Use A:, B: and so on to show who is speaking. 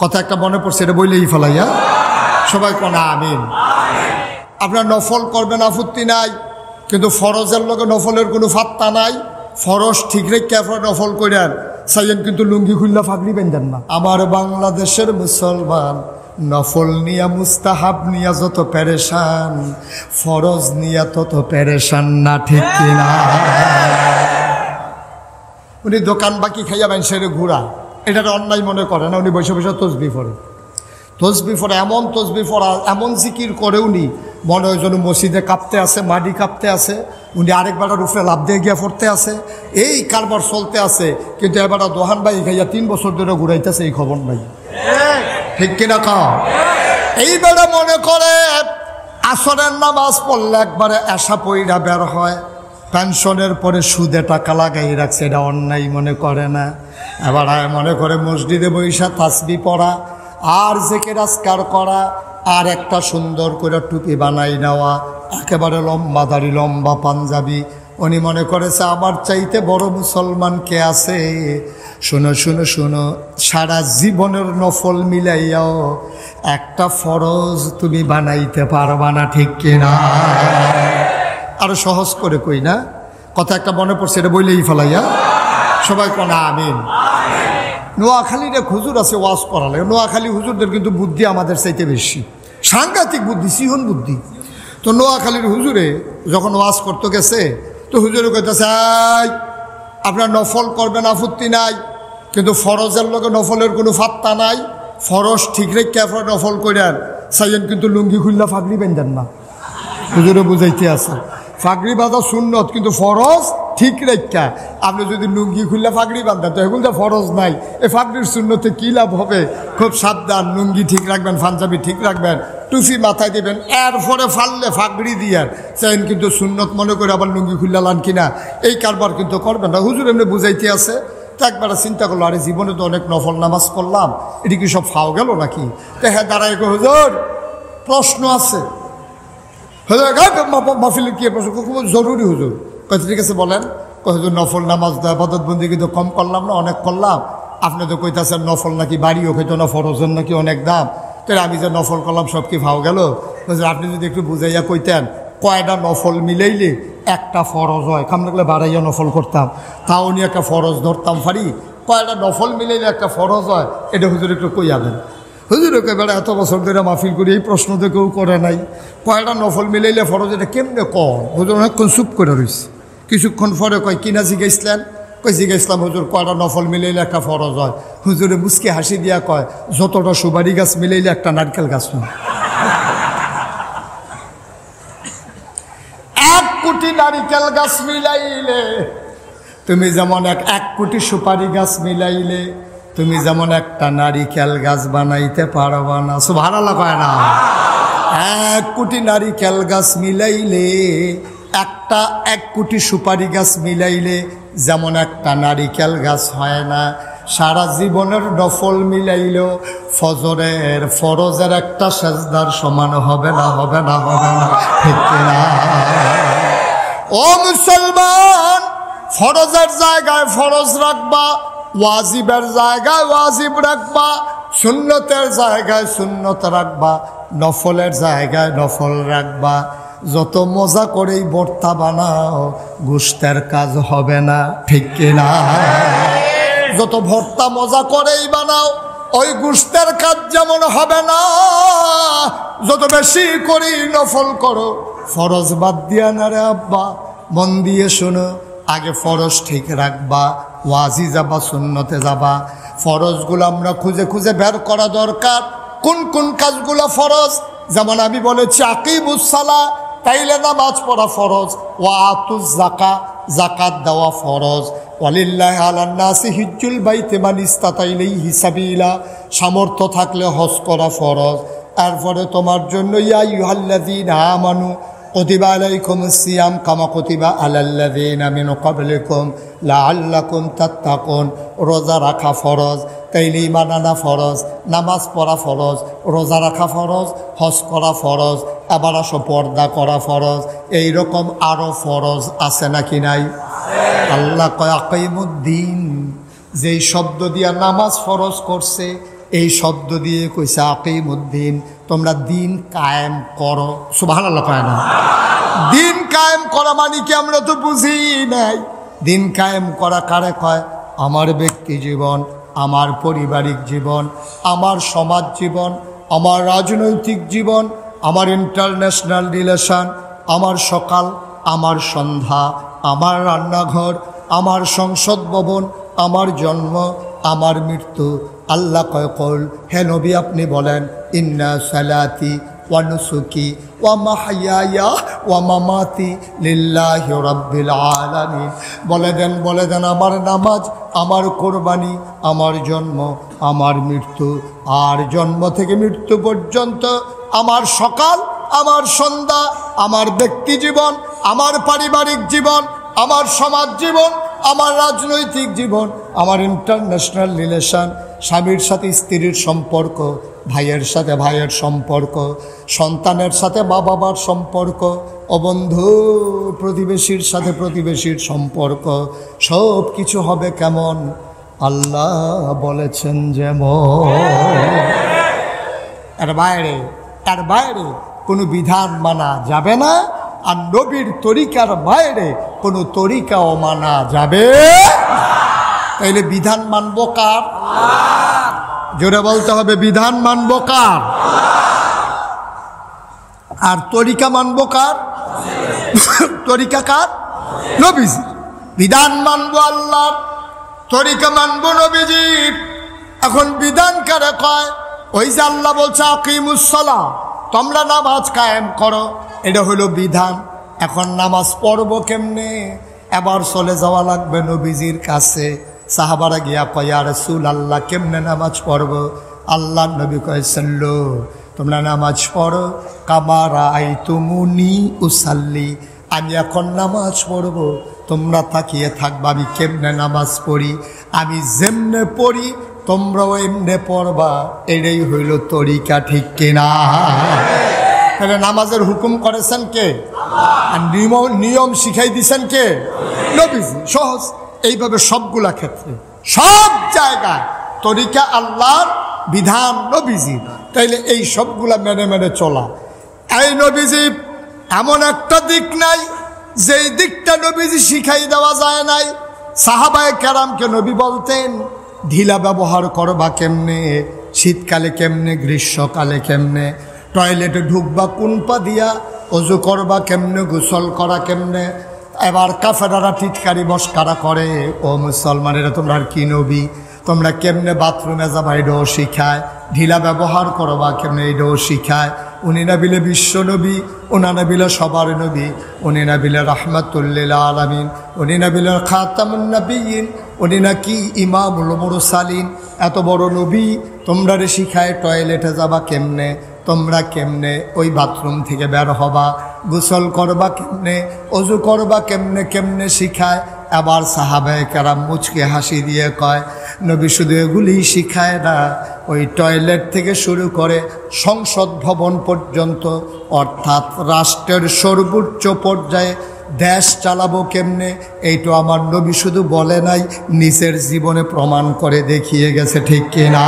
A: কথা একটা মনে পড়ছে, এটা বইলেই ফেলাইয়া সবাই কোন আমিন। আপনার নফল করবেন আপত্তি নাই, কিন্তু ফরজের লগে নফলের কোনো ফাত্তা নাই। ফরজ ঠিক রেখে আপনার নফল করেন চাইয়েন, কিন্তু লুঙ্গি খুললা ফাগড়ি বেঁধেন না। আমার বাংলাদেশের মুসলমান নফল নিয়া মুস্তাহাব নিয়া যত পেরেশান, ফরজ নিয়া তত পেরেশান না, ঠিক কিনা? উনি দোকান বাকি খাইয়া মানুষের ঘুরা, এটা অন্যায় মনে করে না। উনি বসে বসে তসবি পড়ে, তসবি পড়ে, এমন তসবি পড়া, এমন জিকির করে উনি মনে হয় যেন মসজিদে কাঁপতে আছে, মাটি কাঁপতে আছে। উনি আরেকবার উপরে লাভ দিয়ে গিয়া পড়তে আছে, এই কারবার চলতে আছে। কিন্তু এবার দোহান ভাই খাইয়া 3 বছর ধরে ঘুরাইতেছে, এই খবর নাই, ঠিক কিনা? এইবারে মনে করে আসরের নামাজ পড়লে একবারে এসা পইরা বের হয়, পেনশনের পরে সুদে টাকা লাগাই রাখছে, এটা অন্যায় মনে করে না। এবার মনে করে মসজিদে বৈশা তাসবি পড়া আর জেকের আজকার করা, আর একটা সুন্দর করে টুপি বানাই নেওয়া, একেবারে লম্বা দাড়ি, লম্বা পাঞ্জাবি। উনি মনে করেছে আমার চাইতে বড় মুসলমান কে আছে? শোনো শোনো শোনো, সারা জীবনের নফল মিলাইয়াও একটা ফরজ তুমি বানাইতে পারবা না, ঠিক কিনা? আরো সহজ করে কই না, কথা একটা মনে পড়ছে, এটা বইলেই ফেলাইয়া সবাই কোন আমিন। নোয়াখালীর এক হুজুর আছে, ওয়াজ করালে। নোয়াখালী হুজুরদের কিন্তু বুদ্ধি আমাদের চাইতে বেশি, সাংঘাতিক বুদ্ধি, সিহন বুদ্ধি। তো নোয়াখালীর হুজুরে যখন ওয়াজ করতে গেছে, তো হুজুরে কইতেছে আপনার নফল করবেন আপত্তি নাই, কিন্তু ফরজের লগে নফলের কোনো ফাত্তা নাই। ফরজ ঠিক রেখে আপনার নফল করেন চাইয়েন, কিন্তু লুঙ্গি খুললা ফাগড়ি বেঁধেন না। হুজুরে বুঝাইতে আছে ফাগড়ি বাঁধা সুন্নত, কিন্তু ফরজ ঠিক রেখা। আপনি যদি লুঙ্গি খুললে ফাগড়ি বাঁধেন তো এগুলো তো ফরজ নাই, এই ফাগড়ির শূন্যতে কী লাভ হবে? খুব সাবধান, লুঙ্গি ঠিক রাখবেন, পাঞ্জাবি ঠিক রাখবেন, টুপি মাথায় দেবেন, এরপরে ফাললে ফাগড়ি দিয়ে চাইন, কিন্তু সুন্নত মনে করে আবার লুঙ্গি খুললা লান কিনা, এই কারবার কিন্তু করবেন না। হুজুর এমনি বুঝাইতে আছে। তো একবার চিন্তা করলো, আরে জীবনে তো অনেক নফল নামাজ করলাম, এটি কি সব ফাও গেল নাকি? তো হ্যাঁ দাঁড়ায়, হুজুর প্রশ্ন আছে। মাহফিলের কি প্রশ্ন? খুব জরুরি হুজুর। ঠিক আছে বলেন। হুজুর নফল নামাজ ইবাদত বন্দি কিন্তু কম করলাম না, অনেক করলাম। আপনি তো কইতাছেন নফল নাকি বাড়িও খেতো না, ফরজের নাকি অনেক দাম, তাহলে আমি যে নফল করলাম সব কি ভাও গেল? হুজুর আপনি যদি একটু বুঝাইয়া কইতেন কয়টা নফল মিলাইলে একটা ফরজ হয়, খাম লাগলে বাড়াইয়া নফল করতাম, তাও নিয়ে একটা ফরজ ধরতাম পারি। কয়টা নফল মিলাইলে একটা ফরজ হয়, এটা হুজুর একটু কইয়া দেন। হুজুর একেবারে এত বছর ধরে মাহফিল করি, এই প্রশ্ন তো কেউ করে নাই, কয়টা নফল মিলাইলে ফরজ, এটা কেমনে কর? হুজুর অনেকক্ষণ চুপ করে রয়েছে। কিছুক্ষণ পরে কয় কিনা জিজ্ঞাসলেন? কই জিজ্ঞাসলাম হুজুর কয়টা নফল মিলাইলে একটা ফরজ হয়? হুজুরে মুচকি হাসি দিয়া কয় যতটা সুপারি গাছ মিলাইলে একটা নারকেল গাছ হয়। 1 কোটি নারিকেল গাছ মিলাইলে তুমি যেমন 1 কোটি সুপারি গাছ মিলাইলে তুমি যেমন একটা নারিকেল গাছ বানাইতে পারবা না। সুবহানাল্লাহ কয় না? 1 কোটি নারিকেল গাছ মিলাইলে, একটা 1 কোটি সুপারি গাছ মিলাইলে যেমন একটা নারিকেল গাছ হয় না, সারা জীবনের নফল মিলাইলেও ফজরের ফরজের একটা সেজদার সমান হবে না, হবে না, হবে না, ঠিক না? ও মুসলমান, ফরজের জায়গায় ফরজ রাখবা, ওয়াজিবের জায়গায় ওয়াজিব রাখবা, সুন্নতের জায়গায় সুন্নত রাখবা, নফলের জায়গায় নফল রাখবা। যত মজা করেই ভর্তা বানাও গোশতের কাজ হবে না, ঠিক কিনা? যত ভর্তা মজা করেই বানাও ওই গোশতের কাজ যেমন হবে না। যত বেশি করেই নফল করো, ফরজ বাদ দিয়া না রে আব্বা। মন দিয়ে শোনো, আগে ফরজ ঠিক রাখবা, ওয়াজি যাবা, সুন্নতে যাবা। ফরজগুলো আমরা খুঁজে খুঁজে বের করা দরকার, কোন কোন কাজগুলো ফরজ। যেমন আমি বলেছি আকিমুস সালাহ, তাইলে নামাজ পড়া ফরজ। ওয়া আতুজ যাকা, যাকাত দেওয়া ফরজ। ওয়ালিল্লাহি আলান নাসি হিজ্জুল বাইতি মান ইসতাতা ইলাইহি সাবিলা, সামর্থ্য থাকলে হজ করা ফরজ। এরপরে তোমার জন্য ইয়া আইয়ুহাল্লাযীনা আমানু কুতিবা আলাইকুমুস সিয়াম কামা কুতিবা আলাল্লাযীনা মিন ক্বাবলিকুম লাআল্লাকুম তাত্তাকুন, রোজা রাখা ফরজ। তাইলে ঈমান আনা ফরজ, নামাজ পড়া ফরজ, রোজা রাখা ফরজ, হজ করা ফরজ, আবার আসো পর্দা করা ফরজ। এইরকম আরও ফরজ আছে নাকি নাই? আল্লাহ কয় আকিমুদ্দিন, যেই শব্দ দিয়া নামাজ ফরজ করছে, এই শব্দ দিয়ে কইছে আকিমুদ্দিন, তোমরা দিন কায়েম করো। সুবহানাল্লাহ কয় না? দিন কায়েম করা মানে কি আমরা তো বুঝি নাই। দিন কায়েম করা কারে কয়? আমার ব্যক্তি জীবন, আমার পারিবারিক জীবন, আমার সমাজ জীবন, আমার রাজনৈতিক জীবন, আমার ইন্টারন্যাশনাল রিলেশন, আমার সকাল, আমার সন্ধ্যা, আমার রান্নাঘর, আমার সংসদ ভবন, আমার জন্ম, আমার মৃত্যু। আল্লাহ কয় কল, হে নবী আপনি বলেন, ইন্না সালাতি ওয়া নুসুকি ওয়া মাহইয়ায়া ওয়া মামাতি লিল্লাহি রাব্বিল আলামিন। বলে দেন আমার নামাজ, আমার কোরবানি, আমার জন্ম, আমার মৃত্যু, আর জন্ম থেকে মৃত্যু পর্যন্ত আমার সকাল, আমার সন্ধ্যা, আমার ব্যক্তি জীবন, আমার পারিবারিক জীবন, আমার সমাজ জীবন, আমার রাজনৈতিক জীবন, আমার ইন্টারন্যাশনাল রিলেশন, স্বামীর সাথে স্ত্রীর সম্পর্ক, ভাইয়ের সাথে ভাইয়ের সম্পর্ক, সন্তানের সাথে মা বাবার সম্পর্ক, ও বন্ধু প্রতিবেশীর সাথে প্রতিবেশীর সম্পর্ক, সব কিছু হবে কেমন? আল্লাহ বলেছেন যেমন। এর বাইরে কোনো বিধান মানা যাবে না, আর নবীর তরিকার বাইরে কোনো তরিকাও মানা যাবে। তাইলে বিধান মানব কার? জোরে বলতে হবে, বিধান মানব কার? আর তরিকা মানব কার? তরিকা কার? নবীজি। বিধান মানব আল্লাহর, তরিকা মানব নবীজির। এখন বিধান কারে কয়? ওই যে আল্লাহ বলছে আকিমুস সালাহ, তোমরা নামাজ কায়েম করো, এটা হলো বিধান। এখন নামাজ পড়ব কেমনে? এবার চলে যাওয়া লাগবে নবীজির কাছে। সাহাবারা গিয়া কয়, ইয়া রাসূলুল্লাহ কেমনে নামাজ পড়ব? আল্লাহ নবী কয়, সাল্লু, তোমরা নামাজ পড়ো কামা রাআইতুমুনি উসাল্লি, আমি এখন নামাজ পড়ব, তোমরা তাকিয়ে থাকবা আমি কেমনে নামাজ পড়ি। আমি যেমনে পড়ি তোমরাও এমনে পড়বা, এটাই হইল তরিকা, ঠিক কিনা? তাহলে নামাজের হুকুম করেছেন কে? আর নিয়ম শিখাই দিছেন কে? নবীজি। সহজ। এইভাবে সবগুলা ক্ষেত্রে, সব জায়গায় তরিকা আল্লাহর, বিধান নবীজি। তাইলে এই সবগুলা মেনে মেনে চলা। এই নবীজি এমন একটা দিক নাই যেই দিকটা নবীজি শিখাই দেওয়া যায় নাই। সাহাবায়ে কেরামকে নবী বলতেন ঢিলা ব্যবহার করবা কেমনে, শীতকালে কেমনে, গ্রীষ্মকালে কেমনে, টয়লেটে ঢুকবা কোন পা দিয়া, অজু করবা কেমনে, গোসল করা কেমনে। এবার কাফেরারা টিটকারি মস্কারা করে, ও মুসলমানেরা তোমরা আর কি নবী, তোমরা কেমনে বাথরুমে যাবা এটাও শিখায়, ঢিলা ব্যবহার করবা কেমনে এটাও শিখায়। উনি না বিলে বিশ্ব নবী, ওনা না বিলে সবার নবী, উনি না বিলে রাহমাতুল্লিল আলামিন, উনি না বিলে খাতামুন নবিয়্যিন, উনি নাকি ইমামুল মুরসালিন। এত বড় নবী তোমরা রে শিখায় টয়লেটে যাবা কেমনে, তোমরা কেমনে ওই বাথরুম থেকে বের হবা, গোসল করবা কেমনে, অজু করবা কেমনে, কেমনে শিখায়। আবার সাহাবায়ে কেরাম মুচকে হাসি দিয়ে কয়, নবী শুধু এগুলি শিখায় না, ওই টয়লেট থেকে শুরু করে সংসদ ভবন পর্যন্ত, অর্থাৎ রাষ্ট্রের সর্বোচ্চ পর্যায়ে দেশ চালাবো কেমনে, এইটা আমার নবী শুধু বলে নাই, নিজের জীবনে প্রমাণ করে দেখিয়ে গেছে, ঠিক কিনা?